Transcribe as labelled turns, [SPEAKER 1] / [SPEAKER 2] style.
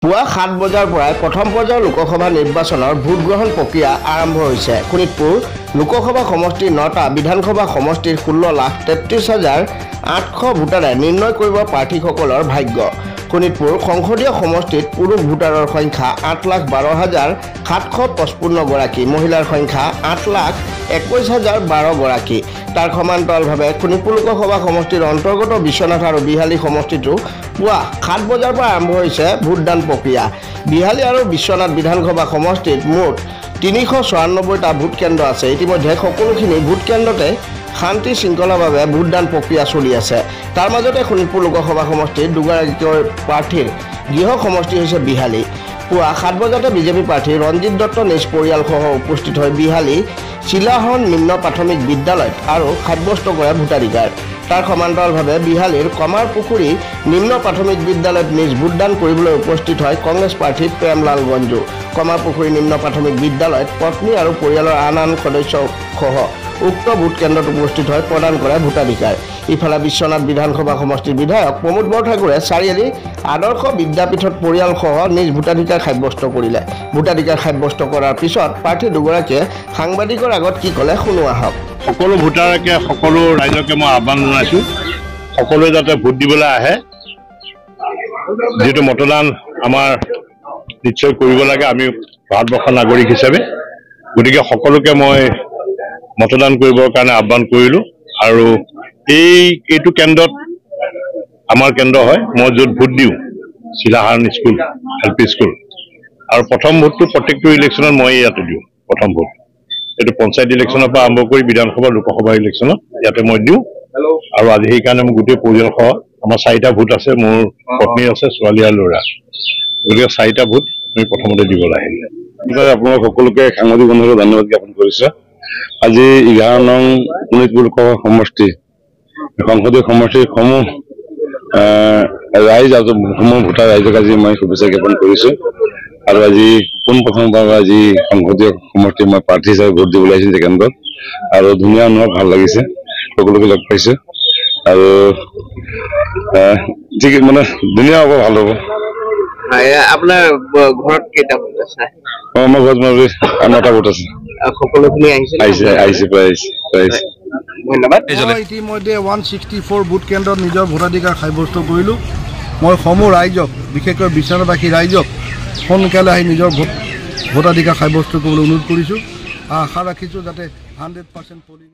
[SPEAKER 1] পুৱা 7 বজাৰ পৰাই প্ৰথম পৰ্যায়ৰ লোকসভা নিৰ্বাচনৰ ভোট গ্ৰহণ প্ৰক্ৰিয়া আৰম্ভ হৈছে। শোণিতপুৰ লোকসভা সমষ্টিৰ 9টা বিধানসভা সমষ্টিৰ 16,33,800 ভোটাৰে নিৰ্ণয় কৰিব প্ৰাৰ্থীসকলৰ ভাগ্য। শোণিতপুৰ সংসদীয় সমষ্টিত পুৰুষ ভোটাৰৰ সংখ্যা 8,12,755 গৰাকী, মহিলাৰ সংখ্যা 8,21,012 গৰাকী। তাৰ সমান্তৰালভাৱে শোণিতপুৰ লোকসভা সমষ্টিৰ অন্তৰ্গত বিশ্বনাথ আৰু বিহালী সমষ্টিতো পুৱা 7 বজাৰ পৰা আৰম্ভ হৈছে ভোটদান প্ৰক্ৰিয়া। বিহালী আৰু বিশ্বনাথ বিধানসভা সমষ্টিত মুঠ 394টা ভোট কেন্দ্ৰ আছে। ইতিমধ্যে সকলোখিনি ভোট কেন্দ্ৰতে শান্তি শৃংখলাভাৱে ভোটদান প্ৰক্ৰিয়া চলি আছে। তাৰ মাজতে শোণিতপুৰ লোকসভা সমষ্টিত দুগৰাকীৰ প্ৰাৰ্থীৰ গৃহ সমষ্টি হৈছে বিহালী। পুৱা 7 বজাতে বিজেপি প্ৰাৰ্থী ৰঞ্জিত দত্ত নিজ পৰিয়ালসহ উপস্থিত হৈ বিহালী চিলাহন নিম্ন প্ৰাথমিক বিদ্যালয়ত আৰু সাব্যস্ত কৰে ভোটাধিকাৰ। তাৰ সমান্তৰালভাৱে বিহালীৰ কমাৰপুখুৰী নিম্ন প্ৰাথমিক বিদ্যালয়ত নিজ ভোটদান কৰিবলৈ উপস্থিত হয় কংগ্ৰেছ প্ৰাৰ্থী প্ৰেমলাল গঞ্জু। কমাৰপুখুৰী নিম্ন প্ৰাথমিক বিদ্যালয়ত পত্নী আৰু পৰিয়ালৰ আন সদস্যসহ উক্ত ভোট কেন্দ্ৰত উপস্থিত হৈ প্ৰদান কৰে ভোটাধিকাৰ। ইফালে বিশ্বনাথ বিধানসভা সমষ্টিৰ বিধায়ক প্ৰমোদ বৰঠাকুৰে চাৰিআলি আদৰ্শ বিদ্যাপীঠত পৰিয়ালসহ নিজ ভোটাধিকাৰ সাব্যস্ত কৰিলে। ভোটাধিকাৰ সাব্যস্ত কৰাৰ পিছত প্ৰাৰ্থী দুগৰাকীয়ে সাংবাদিকৰ আগত কি ক'লে শুনোৱা হওক।
[SPEAKER 2] সকলো ভোটাৰকে সকলো ৰাইজকে মই আহ্বান জনাইছোঁ, সকলোৱে যাতে ভোট দিবলৈ আহে। যিহেতু মতদান আমাৰ নিশ্চয় কৰিব লাগে আমি ভাৰতবৰ্ষৰ নাগৰিক হিচাপে, গতিকে সকলোকে মই মতদান কৰিবৰ কাৰণে আহ্বান কৰিলোঁ। আৰু এইটো কেন্দ্ৰত আমাৰ কেন্দ্ৰ হয়, মই য'ত ভোট দিওঁ চিলাহান স্কুল LP স্কুল, আৰু প্ৰথম ভোটটো প্ৰত্যেকটো ইলেকশ্যনত মই ইয়াতে দিওঁ। প্ৰথম ভোট এইটো পঞ্চায়ত ইলেকশ্যনৰ পৰা আৰম্ভ কৰি বিধানসভা লোকসভা ইলেকশ্যনত ইয়াতে মই দিওঁ। আৰু আজি সেইকাৰণে মোৰ গোটেই পৰিয়ালসহ আমাৰ 4টা ভোট আছে, মোৰ পত্নী আছে, ছোৱালী আৰু ল'ৰা, গতিকে 4টা ভোট আমি প্ৰথমতে দিবলৈ আহিলে।
[SPEAKER 3] আপোনালোক সকলোকে সাংবাদিক বন্ধুকে ধন্যবাদ জ্ঞাপন কৰিছোঁ। আজি 11 নং শোণিতপুৰ লোকসভা সমষ্টি সংসদীয় সমষ্টিৰ সমূহ ৰাইজ আৰু সমূহ ভোটাৰ ৰাইজক আজি মই শুভেচ্ছা জ্ঞাপন কৰিছোঁ। আৰু আজি পোনপ্ৰথমবাৰ আজি সংসদীয় সমষ্টিৰ মই প্ৰাৰ্থী হিচাপে ভোট দিবলৈ আহিছোঁ কেন্দ্ৰত, আৰু ধুনীয়া অনুভৱ, ভাল লাগিছে, সকলোকে লগ পাইছোঁ। আৰু ঠিক মানে ধুনীয়া হ'ব, ভাল হ'ব।
[SPEAKER 1] আপোনাৰ ঘৰত কেইটা ভোট আছে?
[SPEAKER 3] আমাৰ ঘৰত 9টা ভোট আছে।
[SPEAKER 1] সকলোখিনি
[SPEAKER 3] আহিছে প্ৰায়।
[SPEAKER 1] ধন্যবাদ।
[SPEAKER 4] মই ইতিমধ্যে 164 ভোট কেন্দ্ৰত নিজৰ ভোটাধিকাৰ সাব্যস্ত কৰিলোঁ। মই সমূহ ৰাইজক, বিশেষকৈ বিশ্বনাথবাসী ৰাইজক সোনকালে আহি নিজৰ ভোটাধিকাৰ সাব্যস্ত কৰিবলৈ অনুৰোধ কৰিছোঁ। আশা ৰাখিছোঁ যাতে 100% পলিং